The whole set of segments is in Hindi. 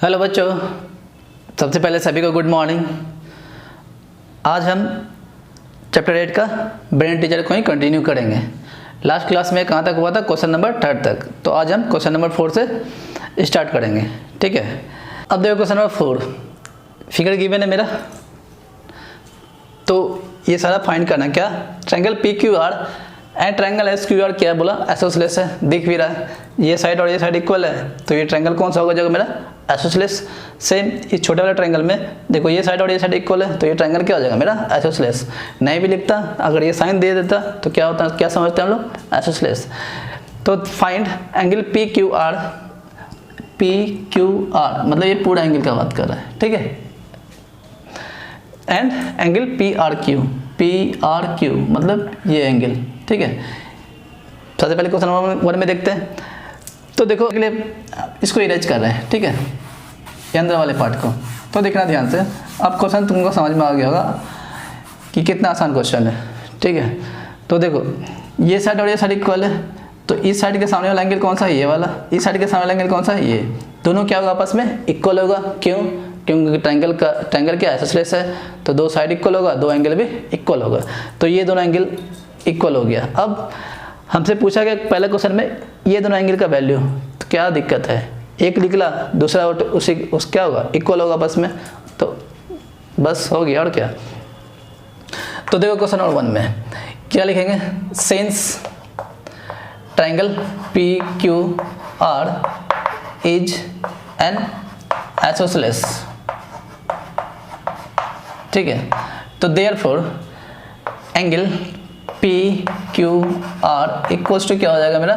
हेलो बच्चों, सबसे पहले सभी को गुड मॉर्निंग। आज हम चैप्टर 8 का ब्रेन टीचर को ही कंटिन्यू करेंगे। लास्ट क्लास में कहाँ तक हुआ था? क्वेश्चन नंबर 3 तक। तो आज हम क्वेश्चन नंबर 4 से स्टार्ट करेंगे, ठीक है। अब देखो क्वेश्चन नंबर 4, फिगर गिवन है मेरा, तो ये सारा फाइंड करना। क्या? Triangle P Q are and triangle S Q R क्या बोला? आइसोसेलेस है, दिख भी रहा है। ये साइड और ये साइड इक्वल है, तो ये ट्रायंगल कौन सा होगा जगह मेरा? आइसोसेलेस। सेम इस छोटे वाले ट्रायंगल में देखो ये साइड और ये साइड इक्वल है, तो ये ट्रायंगल क्या हो जाएगा मेरा? आइसोसेलेस। नहीं भी लिखता, अगर ये साइन दे देता तो क्या होता है? क्या समझते हैं हम लोग? आइसोसेलेस। तो find angle P Q are. P Q are मतलब ये पूरा एंगल का बात कर रहा है, ठीक है। And angle P R Q. P R Q मतलब ये एंगल, ठीक है। सबसे पहले क्वेश्चन नंबर 1 में देखते हैं। तो देखो अगले इसको इरेज कर रहे हैं, ठीक है, ये अंदर वाले पार्ट को। तो देखना ध्यान से, अब क्वेश्चन तुमको समझ में आ गया होगा कि कितना आसान क्वेश्चन है, ठीक है। तो देखो ये साइड और ये साइड इक्वल है, तो इस साइड के सामने वाला एंगल कौन सा है? ये वाला। इस साइड के सामने वाला एंगल कौन सा है? ये। दोनों क्या होगा? आपस में इक्वल होगा। क्यों? क्योंकि ट्रायंगल क्या आइसोसेलेस है, तो दो साइड इक्वल होगा, दो एंगल भी इक्वल होगा, तो ये दोनों एंगल इक्वल हो गया। अब हमसे पूछा गया पहले क्वेश्चन में ये दोनों एंगल का वैल्यू, तो क्या दिक्कत है? एक निकला, दूसरा उस क्या होगा? इक्वल होगा बस में, तो बस हो गया। और क्या? तो देखो क्वेश्चन नंबर 1 में क्या लिखेंगे? Since triangle P Q R is an isosceles, ठीक है। तो therefore angle P Q R equals to क्या हो जाएगा मेरा?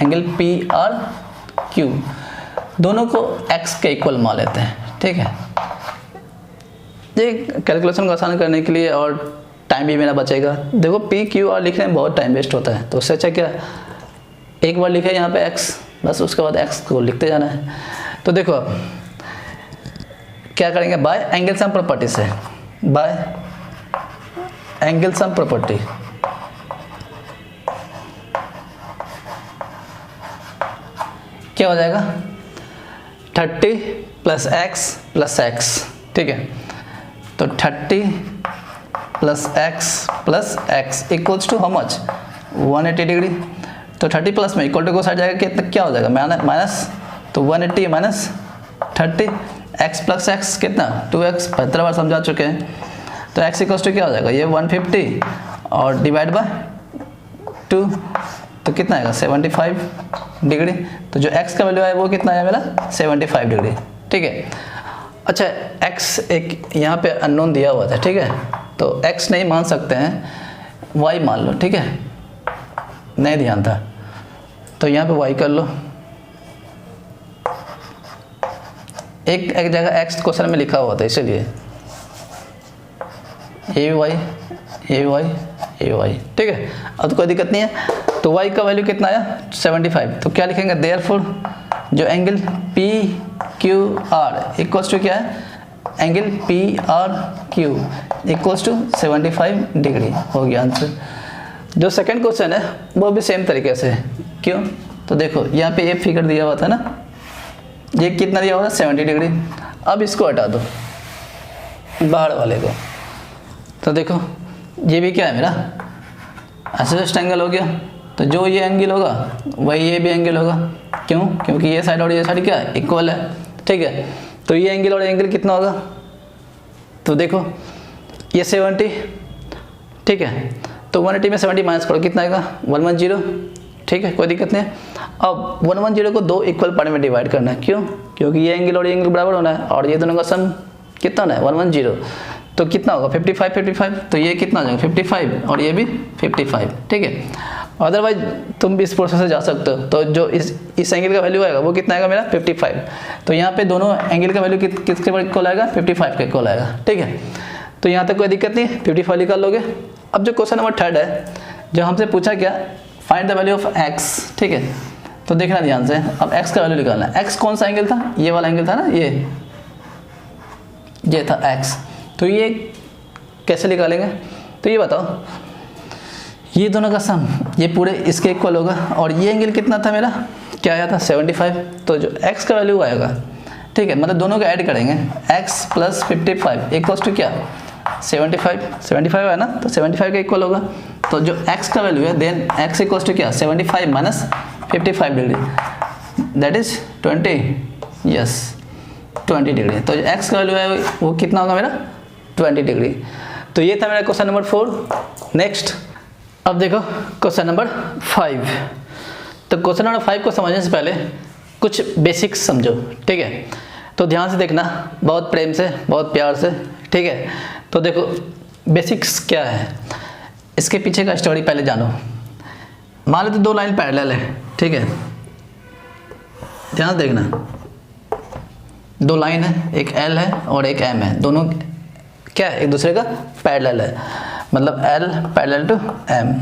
Angle P R Q. दोनों को x के इक्वल मान लेते हैं, ठीक है। ये कैलकुलेशन को आसान करने के लिए और टाइम भी मेरा बचेगा। देखो पी क्यू आर लिखने में बहुत टाइम वेस्ट होता है, तो उससे अच्छा क्या एक बार लिखे यहाँ पे x, बस उसके बाद x को लिखते जाना है। तो देखो अब क्या करेंगे? बाय एंगल सम प्रॉपर्टी से, बाय एंगल सम प्रॉपर्टी क्या हो जाएगा? 30 प्लस एक्स प्लस एक्स, ठीक है। तो 30 plus X equals to how much? 180 degree. तो 30 प्लस में इक्वल टू को साइड जाएगा, कितना क्या हो जाएगा? माइनस, तो 180 माइनस 30, एक्स प्लस एक्स कितना? 2x, 75 बार समझा चुके हैं। तो x इक्वल्स टू क्या हो जाएगा? ये 150 और डिवाइड बाय 2, तो कितना आएगा? 75 डिग्री। तो जो x का वैल्यू है वो कितना आया मेरा? 75 डिग्री, ठीक है। अच्छा, x एक यहाँ पे अननोन दिया हुआ था, ठीक है, तो x नहीं मान सकते हैं, y मान लो, ठीक है। नहीं ध्यान था, तो यहाँ पे y कर लो। एक जगह x क्वेश्चन में लिखा हुआ था, इसीलिए ये y, ये y, ये y, ठीक है। अब तो कोई दिक्कत नहीं है। तो y का वैल्यू कितना आया? 75। तो क्या लिखेंगे? देयरफॉर जो angle P Q R equals to क्या है? Angle P R Q equals to 75 degree. हो गया आंसर। जो सेकंड क्वेश्चन है वो भी सेम तरीके से। क्यों? तो देखो यहाँ पे ये फिगर दिया हुआ था ना, ये कितना दिया हुआ था? 70 डिग्री। अब इसको हटा दो, बाहर वाले को। तो देखो ये भी क्या है मेरा? आइसोसेलेस ट्रायंगल हो गया, तो जो ये एंगल होगा वही ये भी एंगल होगा। क्यों? क्योंकि ये साइड और ये साइड क्या है? इक्वल है, ठीक है। तो ये एंगल और एंगल कितना होगा? तो देखो ये 70, ठीक है। तो 180 में 70 माइनस करो, कितना आएगा? 110, ठीक है, कोई दिक्कत नहीं है। अब 110 को दो इक्वल पार्ट में डिवाइड करना है। क्यों? क्योंकि ये एंगल और ये एंगल बराबर होना है, और ये दोनों का सम कितना होना है? 110। तो कितना होगा? 55, तो ये कितना हो जाएगा? 55 और ये भी 55, ठीक है। अदरवाइज तुम भी इस प्रोसेस से जा सकते हो। तो जो इस एंगल का वैल्यू आएगा वो कितना आएगा मेरा? 55। तो यहाँ पे दोनों एंगल का वैल्यू किसके इक्वल आएगा? 55 के इक्वल आएगा, ठीक है। तो यहाँ तक कोई दिक्कत नहीं, 55 निकाल लोगे। अब जो क्वेश्चन नंबर 3 है, जो हमसे पूछा क्या? Find the value of x, ठीक है। तो देखना ध्यान से, अब x का वैल्यू निकालना है। x कौन सा एंगल था? ये वाला एंगल था ना, ये था x। तो ये कैसे निकालेंगे? तो ये बताओ, ये दोनों का सम ये पूरे इसके इक्वल होगा, और ये एंगल कितना था मेरा? क्या आया था? 75। तो जो x का वैल्यू आएगा, ठीक ठीक है, मतलब दोनों को ऐड करेंगे, x प्लस 55 इक्वल्स टू क्या 75 है ना, तो 75 का इक्वल होगा। तो जो x का वैल्यू है देन x इक्वल्स टू क्या 75 minus 55 degree, that is 20, yes 20 degree. तो जो x का वैल्यू है वो कितना होगा मेरा 20 डिग्री। तो ये था मेरा क्वेश्चन नंबर 4। नेक्स्ट अब देखो क्वेश्चन नंबर 5। तो क्वेश्चन नंबर 5 को समझने से पहले कुछ बेसिक्स समझो, ठीक है। तो ध्यान से देखना, बहुत प्रेम से, बहुत प्यार से, ठीक है। तो देखो बेसिक्स क्या है, इसके पीछे का स्टोरी पहले जानो। मान लो तो दो लाइन पैरेलल है, ठीक है, ध्यान से देखना, दो लाइन है, एक L है और एक M है, दोनों क्या है एक दूसरे का पैरेलल है, मतलब L पैरेलल टू M,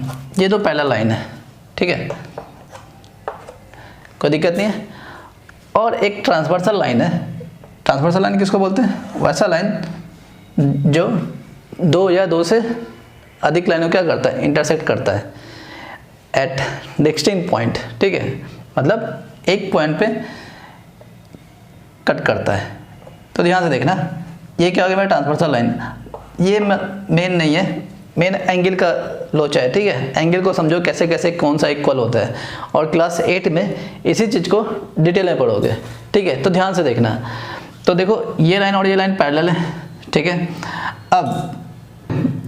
ये दो पैरेलल लाइन है, ठीक है, कोई दिक्कत नहीं है। और एक ट्रांसवर्सल लाइन है, ट्रांसवर्सल लाइन किसको बोलते हैं, वैसा लाइन जो दो या दो से अधिक लाइनों क्या करता है इंटरसेक्ट करता है एट नेक्स्टिंग पॉइंट, ठीक है, मतलब एक पॉइंट पे कट करता है। तो ध्यान से देखना, ये क्या हो गया मेरा ट्रांसवर्सल लाइन, ये मेन नहीं है, मेन एंगल का लोचा है, ठीक है। एंगल को समझो कैसे कैसे कौन सा इक्वल होता है, और क्लास 8 में इसी चीज़ को डिटेल में पढ़ोगे, ठीक है। तो ध्यान से देखना, तो देखो ये लाइन और ये लाइन पैरेलल है, ठीक है। अब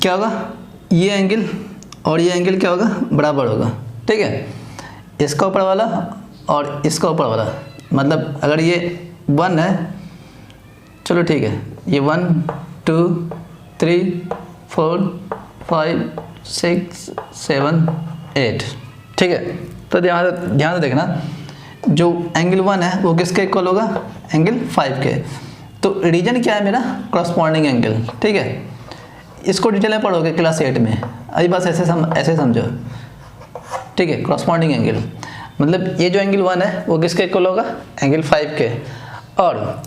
क्या होगा, ये एंगल और ये एंगल क्या होगा बराबर होगा, ठीक है, इसका ऊपर वाला और इसका ऊपर वाला, मतलब अगर ये 1 है, चलो ठीक है, ये 1 2 3 4 5 6 7 8, ठीक है। तो ध्यान से देखना, जो एंगल 1 है वो किसके इक्वल होगा, एंगल 5 के। तो रीजन क्या है मेरा, कॉरस्पॉन्डिंग एंगल, ठीक है। इसको डिटेल में पढ़ोगे क्लास 8 में, अभी बस ऐसे समझो, ठीक है। कॉरस्पॉन्डिंग एंगल मतलब ये जो एंगल 1 है वो किसके इक्वल होगा, एंगल 5 के। और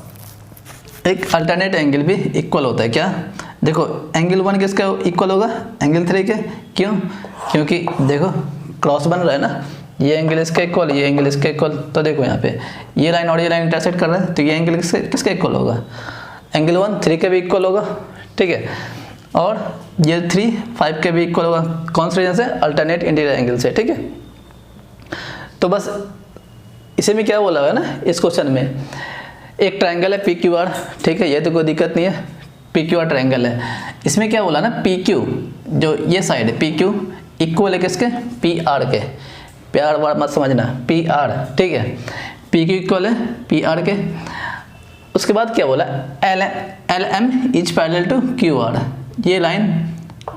एक अल्टरनेट एंगल भी इक्वल होता है, क्या, देखो एंगल 1 किसका इक्वल होगा, एंगल 3 के। क्यों, क्योंकि देखो क्रॉस बन रहा है ना, ये एंगल इसके इक्वल, ये एंगल इसके इक्वल। तो देखो यहाँ पे ये लाइन और ये लाइन इंटरसेक्ट कर रहा है, तो ये एंगल किसके इक्वल होगा, एंगल 1 3 के भी इक्वल होगा, ठीक है। और ये 3 5 के भी इक्वल होगा, कौन से रीजन से, अल्टरनेट इंटीरियर एंगल से, ठीक है। तो बस इसे में क्या बोला हुआ है ना इस क्वेश्चन में, एक ट्रायंगल है PQR, ठीक है, ये तो कोई दिक्कत नहीं है, PQR ट्रायंगल है। इसमें क्या बोला ना PQ, जो ये साइड है PQ इक्वल है किसके, PR के, प्यार वार मत समझना, PR, ठीक है, PQ इक्वल है PR के। उसके बाद क्या बोला, LM is parallel to QR, ये लाइन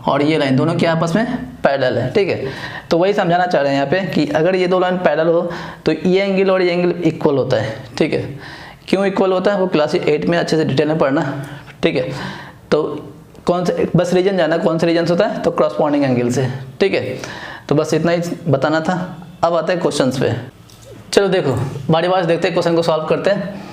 और ये लाइन दोनों के आपस में पैरेलल है, ठीक है। तो वही समझाना चाह रहे हैं यहाँ पे कि अगर ये दो लाइन पैरेलल हो तो ये एंगल और ये एंगल इक्वल होता है, ठीक है। क्यों इक्वल होता है वो क्लास 8 में अच्छे से डिटेल में पढ़ना, ठीक है। तो कौन से, बस रीजन जाना कौन से रीजन होता है, तो क्रॉसपॉन्डिंग एंगल से, ठीक है। तो बस इतना ही बताना था। अब आते हैं क्वेश्चंस पे, चलो देखो बारी बारी देखते हैं, क्वेश्चन को सॉल्व करते हैं।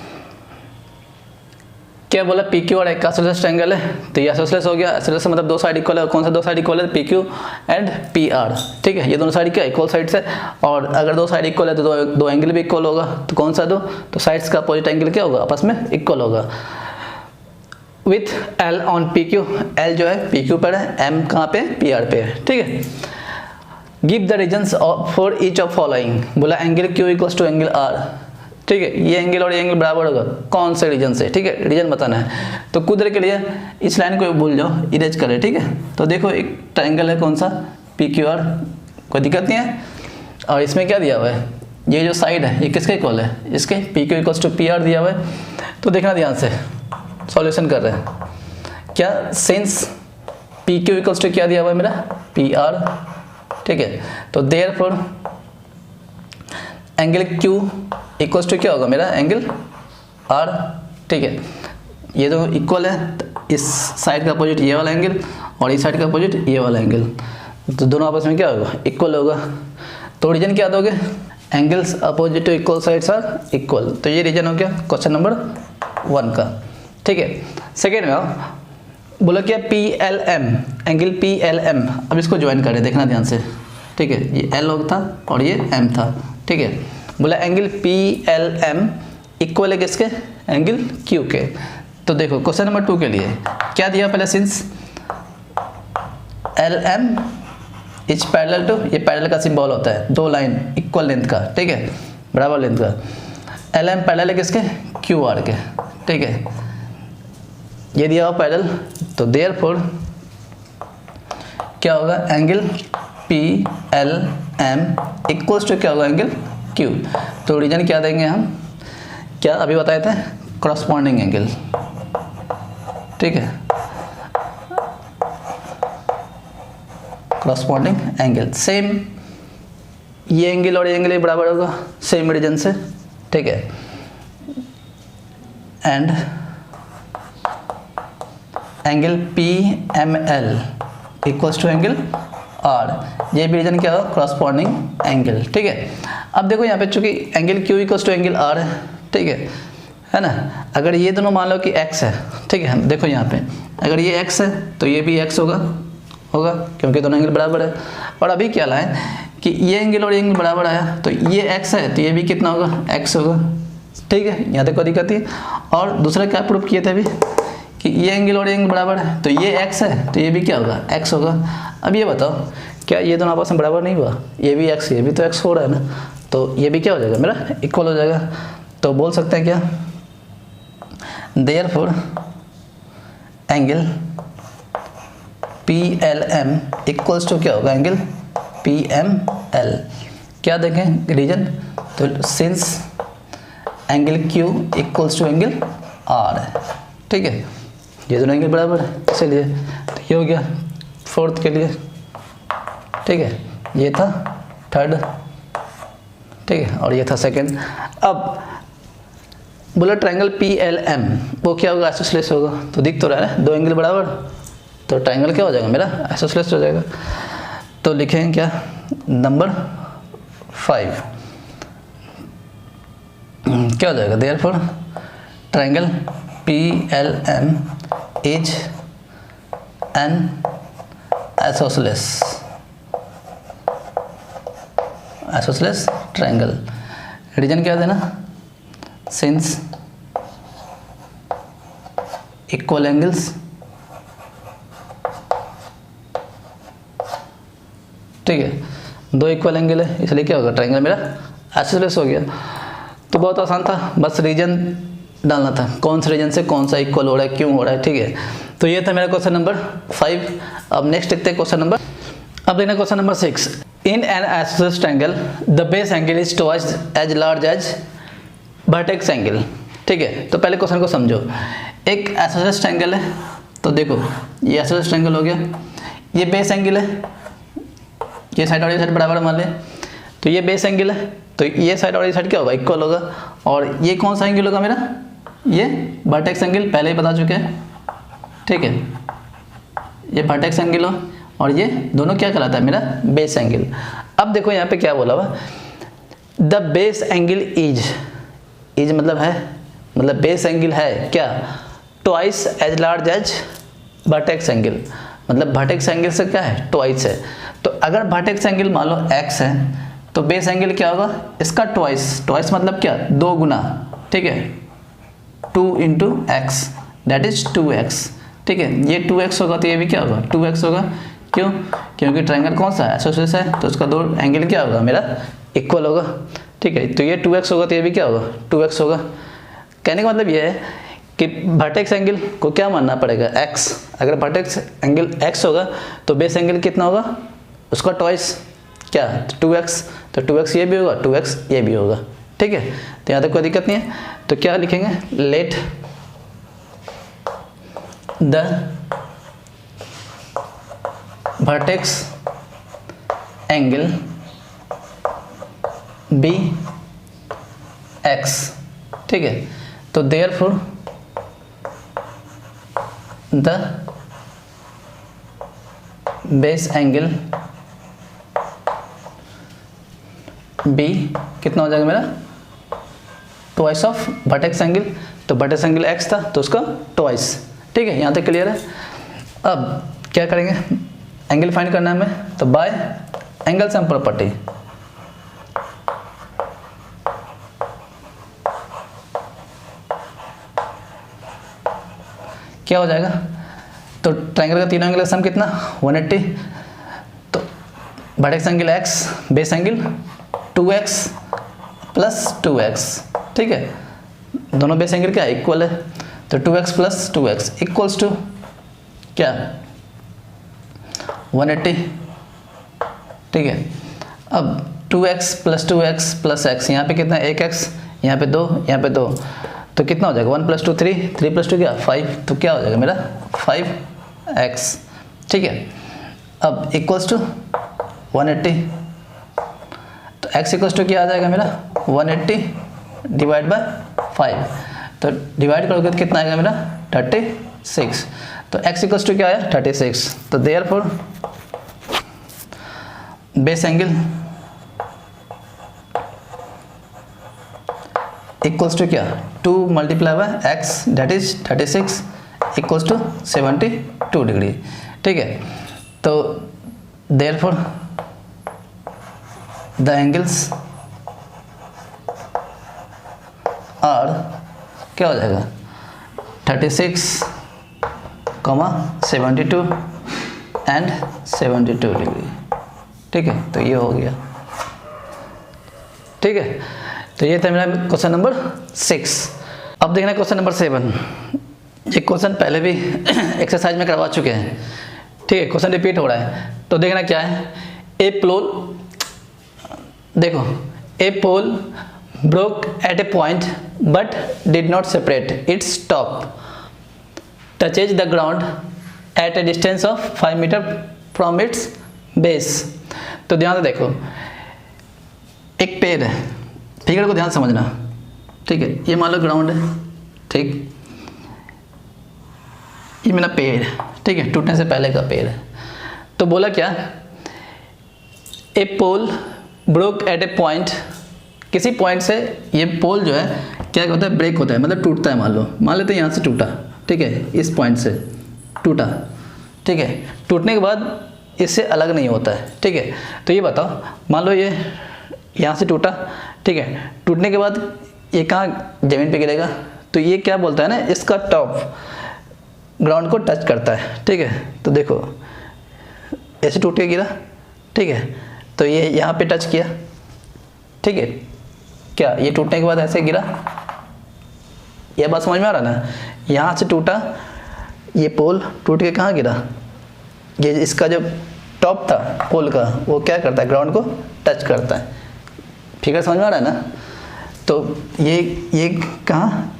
क्या बोला, PQ और एक आइसोसेलेस ट्रायंगल है, तो ये आइसोसेलेस हो गया, आइसोसेलेस मतलब दो साइड इक्वल है, कौन सा दो साइड इक्वल है, PQ एंड PR, ठीक है। ये दोनों साइड क्या इक्वल साइड्स है, और अगर दो साइड इक्वल है तो दो एंगल भी इक्वल होगा, तो कौन सा दो, तो साइड्स का अपोजिट एंगल क्या होगा, आपस में इक्वल होगा। With L on PQ, L जो है PQ पर है, M कहाँ पे, PR पे है, ठीक है। Give the reasons for each of following, बोला angle Q equals to angle R, ठीक है, ये एंगल और ये एंगल बराबर होगा, कौन से रीजन से, ठीक है, रीजन बताना है। तो कुदरत के लिए इस लाइन को भूल जाओ, इरेज करें, ठीक है। तो देखो एक ट्रायंगल है, कौन सा, PQR, कोई दिक्कत नहीं है। और इसमें क्या दिया हुआ है, ये जो साइड है ये किसके इक्वल है, इसके, PQ इक्वल्स टू PR दिया हुआ है। तो देखना ध्यान से, सॉल्यूशन कर रहे हैं क्या, सिंस PQ इक्वल्स टू क्या दिया हुआ है मेरा, PR, ठीक है। तो therefore angle Q equals to क्या होगा मेरा, एंगल R, ठीक है। ये तो इक्वल है, इस साइड का अपोजिट ये वाला एंगल और इस साइड का अपोजिट ये वाला एंगल, तो दोनों आपस में क्या होगा, इक्वल होगा। तो रीजन क्या दोगे, angles opposite to equal sides are equal, तो ये रीजन हो गया क्वेश्चन नंबर 1 का, ठीक है। सेकेंड में आओ, बोला क्या, PLM, एंगल PLM, अब इसको ज्वाइन करें, देखना ध्यान से, ठीक है। ये L था और ये M था, ठीक है। बोला एंगल PLM इक्वल है किसके, एंगल क्यू के। तो देखो क्वेश्चन नंबर 2 के लिए क्या दिया पहले, since L M is parallel to, ये पैरेलल का सिंबल होता है, दो लाइन इक्वल लेंथ का, ठीक है, बराबर लेंथ का। एल एम पैरेलल है किसके, क्यू आर के, ठीक है, ये दिया हुआ पैरेलल। तो देयरफॉर क्या होगा, angle P L M equals to क्या होगा, एंगल क्यू। तो रीजन क्या देंगे हम, क्या अभी बताए थे, करस्पॉन्डिंग एंगल, ठीक है, करस्पॉन्डिंग एंगल। सेम ये एंगल और ये एंगल बराबर होगा सेम रीजन से, ठीक है। And angle P M L equals to angle R, ये भी रीजन क्या होगा, करस्पॉन्डिंग एंगल, ठीक है। अब देखो यहाँ पे चूंकि angle Q equals to angle R है, ठीक है ना। अगर ये दोनों मान लो कि x है, ठीक है, देखो यहाँ पे अगर ये x है तो ये भी x होगा क्योंकि दोनों एंगल बराबर है। और अभी क्या लाए कि ये एंगल और ये एंगल बराबर आया, तो ये x है तो ये भी कितना होगा, x होगा, ठीक है, यहाँ तक कोई दिक्कत नहीं। और दूसरा क्या प्रूफ किए थे अभी कि ये एंगल और ये एंगल बराबर है, तो ये x है तो ये भी क्या होगा, x होगा। अब ये बताओ क्या ये दोनों आपस में बराबर नहीं हुआ, ये भी x ये भी तो x हो रहा है ना, तो ये भी क्या हो जाएगा मेरा इक्वल हो जाएगा। तो बोल सकते हैं क्या, therefore angle P L M equals to क्या होगा, एंगल पी एम एल। क्या देखें रीजन, तो since angle Q equals to angle R है, ठीक है, ये दोनों एंगल बराबर है, इसलिए तो ये हो गया फोर्थ के लिए, ठीक है, ये था थर्ड, ठीक है, और ये था सेकंड। अब बोला ट्रायंगल पी एल एम वो क्या होगा, आइसोसेलेस होगा, तो दिख तो रहा है दो एंगल बराबर, तो ट्रायंगल क्या हो जाएगा मेरा, आइसोसेलेस हो जाएगा। तो लिखेंगे क्या, नंबर 5 क्या हो जाएगा, therefore triangle P L M is an isosceles triangle. Reason क्या देना, सिंस इक्वल एंगल्स, ठीक है, दो इक्वल एंगल है इसलिए क्या होगा, ट्रायंगल मेरा आइसोसेलेस हो गया। तो बहुत आसान था, बस रीजन डालना था, कौन से रीजन से कौन सा इक्वल हो रहा है, क्यों हो रहा है, ठीक है। तो ये था मेरा क्वेश्चन नंबर 5। अब नेक्स्ट देखते हैं क्वेश्चन नंबर, अब देखना question number 6। In an isosceles triangle the base angle is twice as large as vertex angle, ठीक है। तो पहले क्वेश्चन को समझो, एक आइसोसेलेस ट्रायंगल है, तो देखो ये आइसोसेलेस ट्रायंगल हो गया, ये बेस एंगल है, ये साइड और ये साइड बराबर मान ले, तो ये बेस एंगल है, तो ये साइड और ये साइड क्या होगा, इक्वल होगा। और ये कौन सा एंगल होगा मेरा, ये वर्टेक्स एंगल, पहले ही बता चुके हैं, ठीक है, ये वर्टेक्स एंगल हो, और ये दोनों क्या कहलाता है मेरा, बेस एंगल। अब देखो यहाँ पे क्या बोला हुआ, द बेस एंगल इज मतलब है, मतलब बेस एंगल है क्या, twice as large as vertex angle, मतलब वर्टेक्स एंगल से क्या है, ट्वाइस है। तो अगर वर्टेक्स एंगल मान लो x है, तो बेस एंगल क्या होगा, इसका ट्वाइस मतलब क्या, दो गुना, ठीक है, 2 into x that is 2x, ठीक है, ये 2x होगा तो ये भी क्या होगा, 2x होगा। क्यों, क्योंकि ट्रायंगल कौन सा है, आइसोसेलेस है, तो उसका दो एंगल क्या होगा मेरा, इक्वल होगा, ठीक है। तो ये 2x होगा तो ये भी क्या होगा, 2x होगा। कहने का मतलब ये है कि वर्टेक्स एंगल को क्या मानना पड़ेगा, x। अगर वर्टेक्स एंगल x होगा तो बेस एंगल कितना होगा, उसका ट्वाइस क्या, 2x, तो 2x ये भी होगा, 2x ये भी होगा, ठीक है। तो यहाँ तक कोई दिक्कत नहीं है। तो क्या लिखेंगे, let the vertex angle be x, ठीक है। तो therefore the base angle be कितना हो जाएगा मेरा, ट्वाइस ऑफ वर्टेक्स एंगल, तो वर्टेक्स एंगल x था तो उसका ट्वाइस, ठीक है, यहाँ तक क्लियर है। अब क्या करेंगे, एंगल फाइंड करना है हमें, तो बाय एंगल सम प्रॉपर्टी, क्या हो जाएगा, तो ट्रायंगल का तीनों एंगल का सम कितना 180, तो vertex angle x, base angle 2x plus 2x, ठीक है, दोनों बेस एंगल क्या इक्वल है, तो 2x plus 2x equals to क्या 180, ठीक है। अब 2x plus 2x plus x, यहाँ पे कितना 1x, यहाँ पे 2, यहाँ पे 2, तो कितना हो जाएगा 1 प्लस 2 3, 3 प्लस 2 क्या 5, तो क्या हो जाएगा मेरा 5x, ठीक है। अब इक्वल्स टू 180, तो x इक्वल्स टू क्या आ जाएगा मेरा 180 डिवाइड बाय 5, तो डिवाइड करोगे तो कितना आएगा मेरा 36, तो x इक्वल्स टू क्या आया 36, तो therefore base angle equals to क्या 2 multiply by x that is 36 equals to 72 degree, ठीक है। तो देयरफॉर द एंगल्स आर क्या हो जाएगा 36, 72 एंड 72 डिग्री, ठीक है। तो ये हो गया, ठीक है। तो ये था मेरा क्वेश्चन नंबर 6। अब देखना क्वेश्चन नंबर 7। ये क्वेश्चन पहले भी एक्सरसाइज में करवा चुके हैं, ठीक है, क्वेश्चन रिपीट हो रहा है। तो देखना क्या है, ए पोल, देखो a pole broke at a point but did not separate, its top touches the ground at a distance of 5 metre from its base. तो ध्यान से देखो, एक पेड़ है, फिगर को ध्यान समझना, ठीक है। ये मान लो ग्राउंड है, ठीक, ये मेरा पेड़ है, ठीक है, टूटने से पहले का पेड़ है। तो बोला क्या, ए pole broke at a point, किसी पॉइंट से ये पोल जो है क्या होता है ब्रेक होता है, मतलब टूटता है। मान लेते हैं यहाँ से टूटा, ठीक है, इस पॉइंट से टूटा, ठीक है, टूटने के बाद इससे अलग नहीं होता है, ठीक है। तो ये बताओ, मान लो ये यहाँ से टूटा, ठीक है, टूटने के बाद ये कहाँ ज़मीन पे गिरेगा, तो ये क्या बोलता है ना, इसका टॉप ग्राउंड को टच करता है, ठीक है। तो देखो ऐसे टूट के गिरा, ठीक है, तो ये यहाँ पे टच किया, ठीक है, क्या ये टूटने के बाद ऐसे गिरा, ये बात समझ में आ रहा ना, यहाँ से टूटा, ये पोल टूट के कहाँ गिरा, ये इसका जो टॉप था पोल का वो क्या करता है ग्राउंड को टच करता है, फिगर समझ में आ रहा है ना। तो ये कहाँ,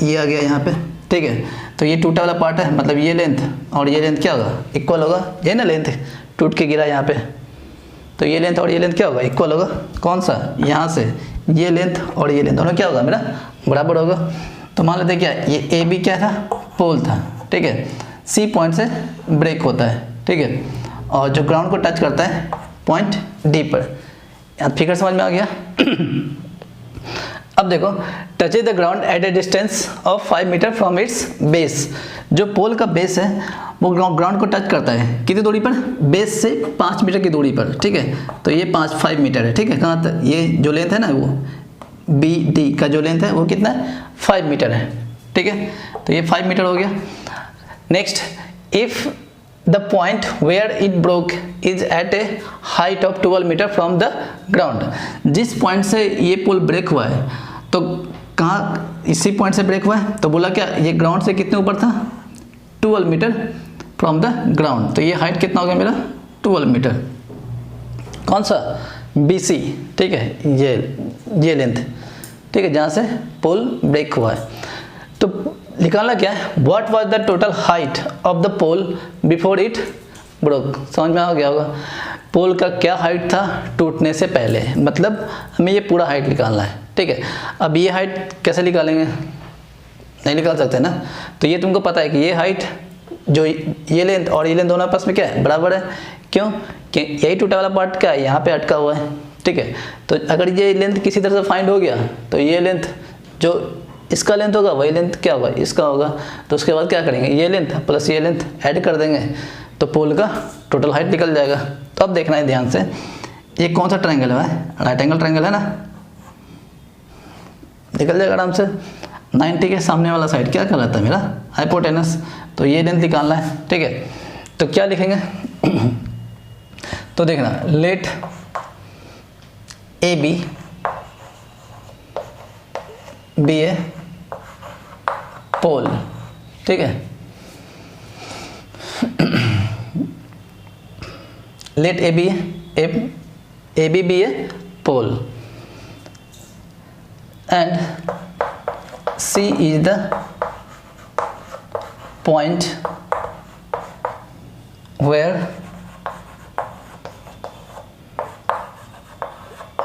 ये आ गया यहाँ पे, ठीक है। तो ये टूटा वाला पार्ट है, मतलब ये लेंथ और ये लेंथ क्या होगा इक्वल होगा, ये ना लेंथ टूट के गिरा यहाँ पे, तो ये लेंथ और ये लेंथ क्या होगा इक्वल होगा, कौन सा, यहाँ से ये लेंथ और ये लेंथ दोनों क्या होगा मेरा बराबर होगा। तो मान लेते क्या, ये ए बी क्या था पोल था, ठीक है, सी पॉइंट से ब्रेक होता है, ठीक है, और जो ग्राउंड को टच करता है पॉइंट डी पर। यहाँ फिगर समझ में आ गया। अब देखो, touches the ground at a distance of 5 metre from its base, जो पोल का बेस है वो ग्राउंड को टच करता है कितनी दूरी पर, बेस से 5 मीटर की दूरी पर, ठीक है। तो ये 5 मीटर है, ठीक है, कहाँ तक, ये जो लेंथ है ना वो बी डी का जो लेंथ है वो कितना है 5 मीटर है, ठीक है। तो ये 5 मीटर हो गया। Next, if the point where it broke is at a height of 12 metre from the ground, जिस पॉइंट से ये पुल ब्रेक हुआ है तो कहाँ, इसी पॉइंट से ब्रेक हुआ है, तो बोला क्या ये ग्राउंड से कितने ऊपर था 12 मीटर फ्रॉम द ग्राउंड, तो ये हाइट कितना हो गया मेरा 12 मीटर, कौन सा BC, ठीक है, ये लेंथ, ठीक है, जहाँ से पोल ब्रेक हुआ है। तो निकालना क्या है, what was the total height of the pole before it broke, समझ में आ गया होगा, पोल का क्या हाइट था टूटने से पहले, मतलब हमें ये पूरा हाइट निकालना है, ठीक है। अब ये हाइट कैसे निकालेंगे, नहीं निकाल सकते ना, तो ये तुमको पता है कि ये हाइट जो ये लेंथ और ये लेंथ दोनों आपस में क्या है बराबर है, क्यों कि यही टूटा वाला पार्ट क्या है यहाँ पे अटका हुआ है, ठीक है। तो अगर ये लेंथ किसी तरह से फाइंड हो गया तो ये लेंथ जो इसका लेंथ होगा वही लेंथ क्या होगा इसका होगा, तो उसके बाद क्या करेंगे ये लेंथ प्लस ये लेंथ ऐड कर देंगे तो पोल का टोटल हाइट निकल जाएगा। तो अब देखना है ध्यान से, ये कौन सा ट्रायंगल है, राइट एंगल ट्रायंगल है ना, निकल जाएगा आराम से। 90 के सामने वाला साइड क्या कहलाता है मेरा, हाइपोटेनस। तो ये लेंथ निकालना है, ठीक है। तो क्या लिखेंगे तो देखना, let A B B A pole, ठीक है। Let A B B A pole and C is the point where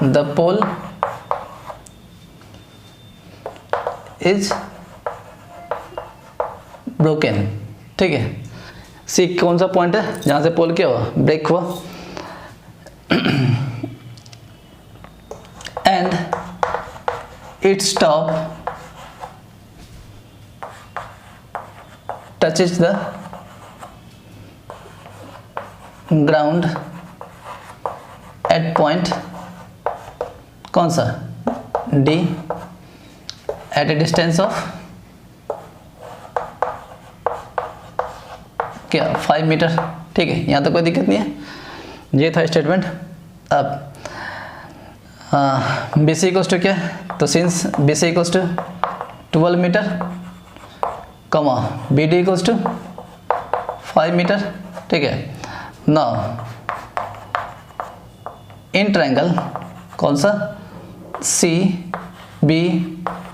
the pole is broken, ठीक है। C कौन सा पॉइंट है जहाँ से पोल क्या हुआ, ब्रेक हुआ। and its top touches the ground at point कौन सा, D at a distance of क्या 5 मीटर, ठीक है। यहाँ तो कोई दिक्कत नहीं है, ये था स्टेटमेंट। अब बी सी इक्वल्स टू क्या है, तो since B C equals to 12 metre comma B D equals to 5 metre, ठीक है। नाउ इन ट्रायंगल कौन सा, सी बी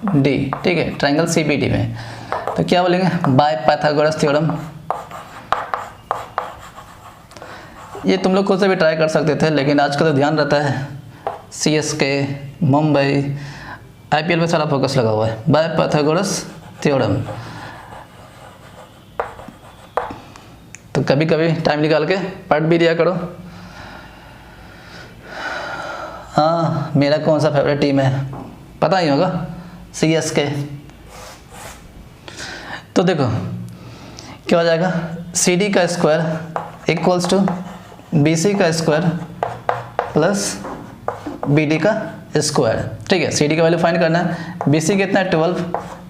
डी, ठीक है, ट्रायंगल सी बी डी में तो क्या बोलेंगे, बाय पाइथागोरस थ्योरम। ये तुम लोग खुद से भी ट्राई कर सकते थे, लेकिन आज का तो ध्यान रहता है CSK, मुंबई, IPL में सारा फोकस लगा हुआ है। बाय पाइथागोरस थ्योरम तो कभी कभी टाइम निकाल के पढ़ भी दिया करो। हाँ, मेरा कौन सा फेवरेट टीम है पता ही होगा, CSK। तो देखो क्या हो जाएगा, CD का स्क्वायर इक्वल्स टू BC का स्क्वायर प्लस BD का स्क्वायर, ठीक है। CD का वैल्यू फाइंड करना है, BC कितना है 12,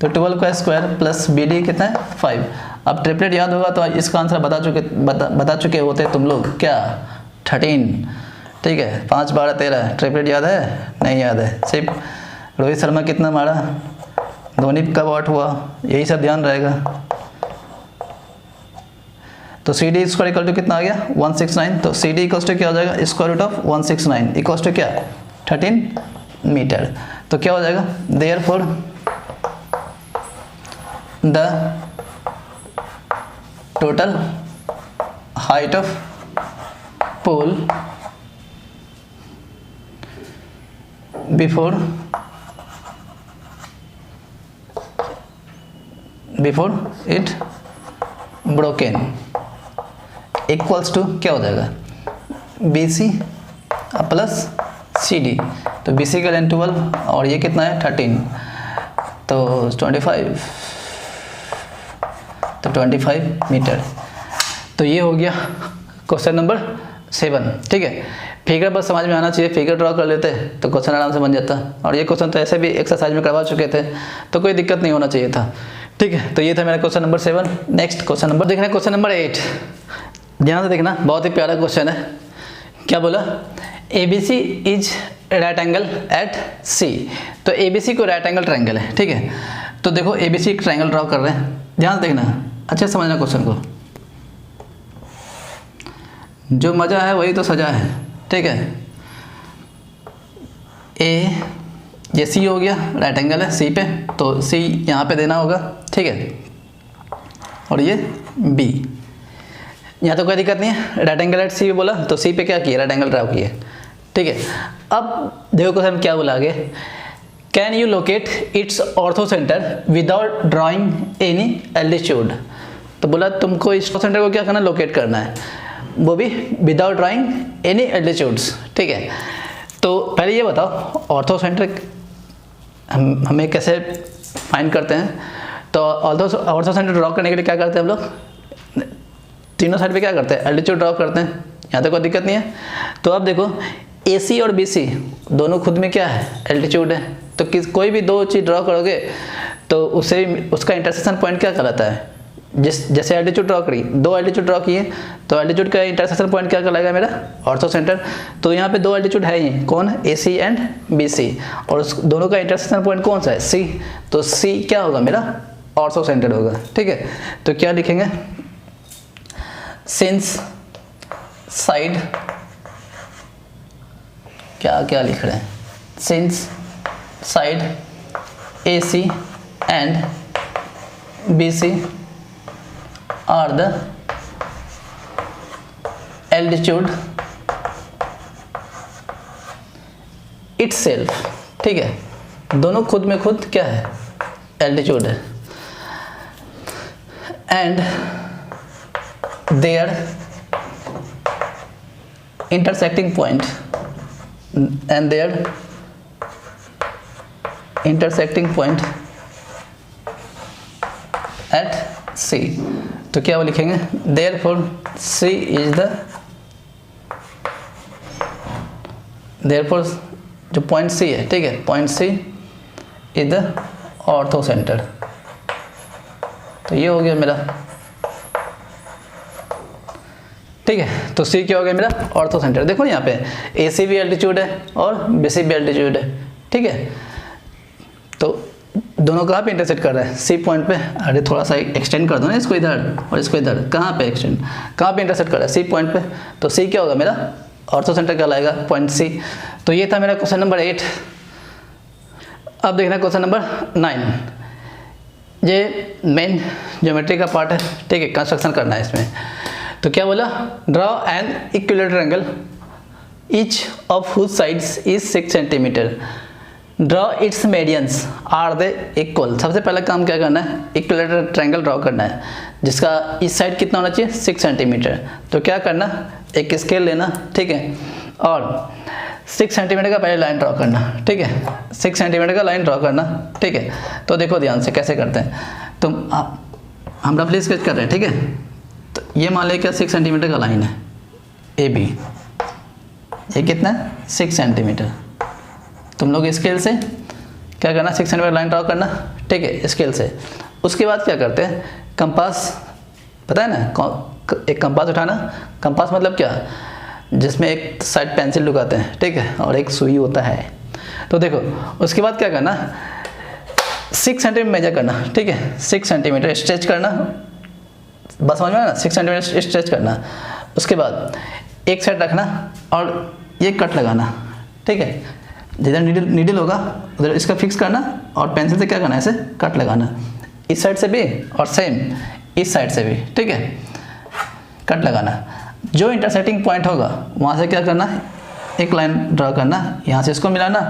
तो 12 का स्क्वायर प्लस BD कितना है 5। अब ट्रिपलेट याद होगा तो इसका आंसर बता चुके होते तुम लोग, क्या 13, ठीक है। 5 12 13, ट्रिपलेट याद है, नहीं याद है। सिर्फ रोहित शर्मा कितना मारा, धोनी कब आउट हुआ, यही सब ध्यान रहेगा। तो CD स्क्वायर इक्वल टू कितना आ गया 169, तो CD इक्वल टू क्या हो जाएगा, square root of 169 equal to क्या 13 मीटर। तो क्या हो जाएगा, therefore the total height of pole before it broken equals to क्या हो जाएगा, BC प्लस CD। तो BC का लेंथ 12 और ये कितना है 13, तो 25, तो 25 मीटर। तो ये हो गया क्वेश्चन नंबर 7, ठीक है। फिगर बस समझ में आना चाहिए, फिगर ड्रॉ कर लेते तो क्वेश्चन आराम से बन जाता। और ये क्वेश्चन तो ऐसे भी एक्सरसाइज में करवा चुके थे, तो कोई दिक्कत नहीं होना चाहिए था, ठीक है। तो ये था मेरा question number 7। Next question number देखना है, क्वेश्चन नंबर 8। ध्यान से देखना, बहुत ही प्यारा क्वेश्चन है। क्या बोला, ABC is right angle at C। तो ABC को राइट एंगल ट्रायंगल है, ठीक है। तो देखो ABC एक ट्रायंगल ड्रॉ कर रहे हैं, ध्यान से देखना, अच्छे से समझना क्वेश्चन को। जो मज़ा है वही तो सजा है, ठीक है। A ये C हो गया, राइट एंगल है C पे, तो C यहाँ पे देना होगा, ठीक है। और ये B, यहाँ तो कोई दिक्कत नहीं है, राइट एंगल एट C बोला तो C पे क्या किया, राइट एंगल ड्रा किए, ठीक है। अब देखो क्वेश्चन क्या बोला आगे, can you locate it's ortho centre without drawing any altitude. तो बोला तुमको इस सेंटर को क्या करना, लोकेट करना है, वो भी विदाउट ड्राइंग एनी एल्टीट्यूड्स, ठीक है। तो पहले ये बताओ ऑर्थो सेंटर हमें कैसे फाइंड करते हैं। तो ऑर्थो सेंटर ड्रॉ करने के लिए क्या करते हैं हम लोग, तीनों साइड पे क्या करते हैं, एल्टीट्यूड ड्रॉ करते हैं, यहाँ तक कोई दिक्कत नहीं है। तो अब देखो AC और BC दोनों खुद में क्या है, एल्टीट्यूड है, तो कोई भी दो चीज़ ड्रॉ करोगे तो उसे उसका इंटरसेक्शन पॉइंट क्या कहलाता है? जैसे एल्टीट्यूड ड्रॉ करी, दो एल्टीट्यूड ड्रॉ किए तो एल्टीट्यूड का इंटरसेक्शन पॉइंट क्या कहलाएगा मेरा? Ortho centre. तो यहाँ पे दो एल्टीट्यूड है ही, कौन? AC एंड BC, और उस दोनों का इंटरसेक्शन पॉइंट कौन सा है? C। तो C क्या होगा मेरा? ऑर्थो सेंटर होगा, ठीक है। तो क्या लिखेंगे? सिंस साइड, क्या लिख रहे हैं? Since side AC and BC are the altitude itself, ठीक है, दोनों खुद में खुद क्या है? एल्टीट्यूड है। And their intersecting point and their intersecting point at C। तो क्या वो लिखेंगे? therefore C is the, therefore जो पॉइंट C है, ठीक है, point C is the ortho centre. तो ये हो गया मेरा, ठीक है। तो C क्या हो गया मेरा? Ortho centre. देखो यहाँ पे AC भी एल्टीट्यूड है और BC भी एल्टीट्यूड है, ठीक है। तो दोनों कहाँ पे इंटरसेक्ट कर रहा है? C पॉइंट पे। अरे थोड़ा सा एक्सटेंड कर दो ना इसको इधर और इसको इधर, कहाँ पे एक्सटेंड, कहाँ पे इंटरसेक्ट कर रहा है? C पॉइंट पे। तो C क्या होगा मेरा? ऑर्थो सेंटर कहलाएगा पॉइंट C। तो ये था मेरा क्वेश्चन नंबर 8। अब देखना क्वेश्चन नंबर 9। ये मेन ज्योमेट्री का पार्ट है, ठीक है, कंस्ट्रक्शन करना है इसमें। तो क्या बोला? Draw an equilateral angle each of whose sides is 6 centimetre, draw its medians are they equal. सबसे पहला काम क्या करना है? इक्विलेटरल ट्रायंगल ड्रॉ करना है जिसका इस साइड कितना होना चाहिए? 6 सेंटीमीटर। तो क्या करना? एक स्केल लेना, ठीक है, और 6 सेंटीमीटर का पहले लाइन ड्रॉ करना, ठीक है, 6 सेंटीमीटर का लाइन ड्रॉ करना, ठीक है। तो देखो ध्यान से कैसे करते हैं। तो हम रफली स्केच कर रहे हैं, ठीक है। तो ये मान लें क्या 6 सेंटीमीटर का लाइन है AB, ये कितना है? 6 सेंटीमीटर। तुम लोग स्केल से क्या करना? 6 सेंटीमीटर लाइन ड्रॉ करना, ठीक है, स्केल से। उसके बाद क्या करते हैं? कंपास, पता है ना, एक कंपास उठाना। कंपास मतलब क्या? जिसमें एक साइड पेंसिल लुकाते हैं, ठीक है, और एक सुई होता है। तो देखो उसके बाद क्या करना? 6 सेंटीमीटर मेजर करना, ठीक है, 6 सेंटीमीटर स्ट्रेच करना, बस समझ में ना, 6 सेंटीमीटर स्ट्रेच करना। उसके बाद एक साइड रखना और ये कट लगाना, ठीक है, जिधर नीडल होगा उधर इसका फिक्स करना और पेंसिल से क्या करना? ऐसे कट लगाना, इस साइड से भी और सेम इस साइड से भी, ठीक है, कट लगाना। जो इंटरसेक्टिंग पॉइंट होगा वहाँ से क्या करना? एक लाइन ड्रॉ करना, यहाँ से इसको मिलाना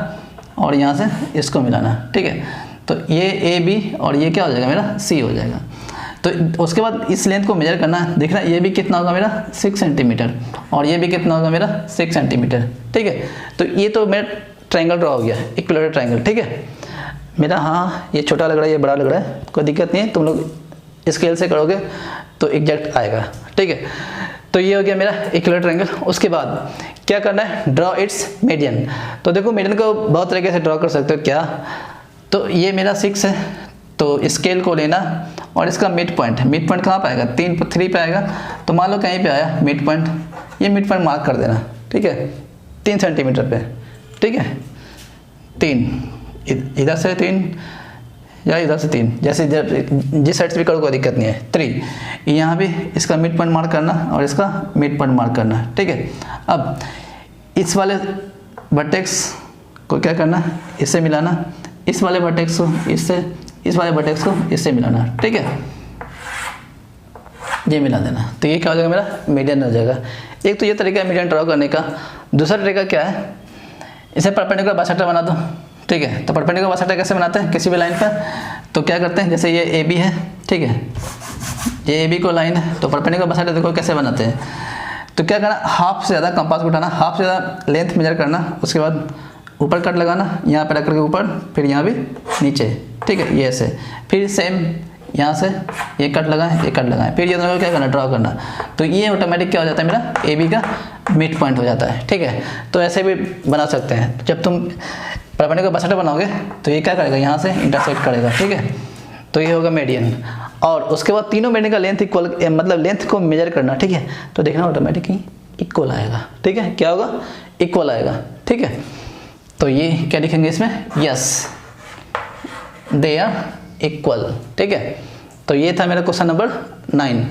और यहाँ से इसको मिलाना, ठीक है। तो ये AB और ये क्या हो जाएगा मेरा? C हो जाएगा। तो उसके बाद इस लेंथ को मेजर करना, देखना ये भी कितना होगा मेरा? 6 सेंटीमीटर, और ये भी कितना होगा मेरा? 6 सेंटीमीटर, ठीक है। तो ये तो मेरा ट्रायंगल ड्रॉ हो गया, इक्विलेटरल ट्रायंगल, ठीक है मेरा। हाँ, ये छोटा लग रहा है, ये बड़ा लग रहा है, कोई दिक्कत नहीं है, तुम लोग स्केल से करोगे तो एग्जैक्ट आएगा, ठीक है। तो ये हो गया मेरा इक्विलेटरल ट्रायंगल। उसके बाद क्या करना है? Draw it's median. तो देखो मीडियन को बहुत तरीके से ड्रॉ कर सकते हो। क्या? तो ये मेरा 6 है, तो स्केल को लेना और इसका मिड पॉइंट, मिड पॉइंट कहाँ पे आएगा? 3 पे आएगा। तो मान लो कहीं पे आया मिड पॉइंट, ये मिड पॉइंट मार्क कर देना, ठीक है, 3 सेंटीमीटर पे, ठीक है, 3, इधर से 3 या इधर से 3, जैसे जिस साइड से भी करो कोई दिक्कत नहीं है। 3 यहाँ भी इसका मिड पॉइंट मार्क करना और इसका मिड पॉइंट मार्क करना, ठीक है। अब इस वाले वर्टेक्स को क्या करना? इससे मिलाना, इस वाले वर्टेक्स को इससे, इस वाले वर्टेक्स को इससे मिलाना, ठीक है, ये मिला देना। तो ये क्या हो जाएगा? मेरा मीडियन हो जाएगा। एक तो ये तरीका है मीडियन ड्रॉ करने का। दूसरा तरीका क्या है? इसे परपेंडिकुलर बाइसेक्टर बना दो, ठीक है। तो परपेंडिकुलर बाइसेक्टर कैसे बनाते हैं? किसी भी लाइन पर तो क्या करते हैं? जैसे ये AB है, ठीक है, ये AB को लाइन है, तो परपेंडिकुलर बाइसेक्टर देखो कैसे बनाते हैं। तो क्या करना? हाफ से ज़्यादा कंपास को उठाना, हाफ से ज़्यादा लेंथ मेजर करना, उसके बाद ऊपर कट लगाना, यहाँ पर रख करके ऊपर, फिर यहाँ भी नीचे, ठीक है, ये ऐसे, फिर सेम यहाँ से ये कट लगाएं, ये कट लगाएं, फिर ये दोनों को क्या करना? ड्रॉ करना। तो ये ऑटोमेटिक क्या हो जाता है? मेरा AB का मिड पॉइंट हो जाता है, ठीक है। तो ऐसे भी बना सकते हैं। जब तुम परपेंडिकुलर बाइसेक्टर बनाओगे तो ये क्या करेगा, यहाँ से इंटरसेक्ट करेगा, ठीक है। तो ये होगा मीडियन। और उसके बाद तीनों मीडियन का लेंथ इक्वल, मतलब लेंथ को मेजर करना, ठीक है। तो देखना ऑटोमेटिकली इक्वल आएगा, ठीक है। क्या होगा, इक्वल आएगा, ठीक है। तो ये क्या लिखेंगे इसमें, यस दे आर इक्वल, ठीक है। तो ये था मेरा क्वेश्चन नंबर 9।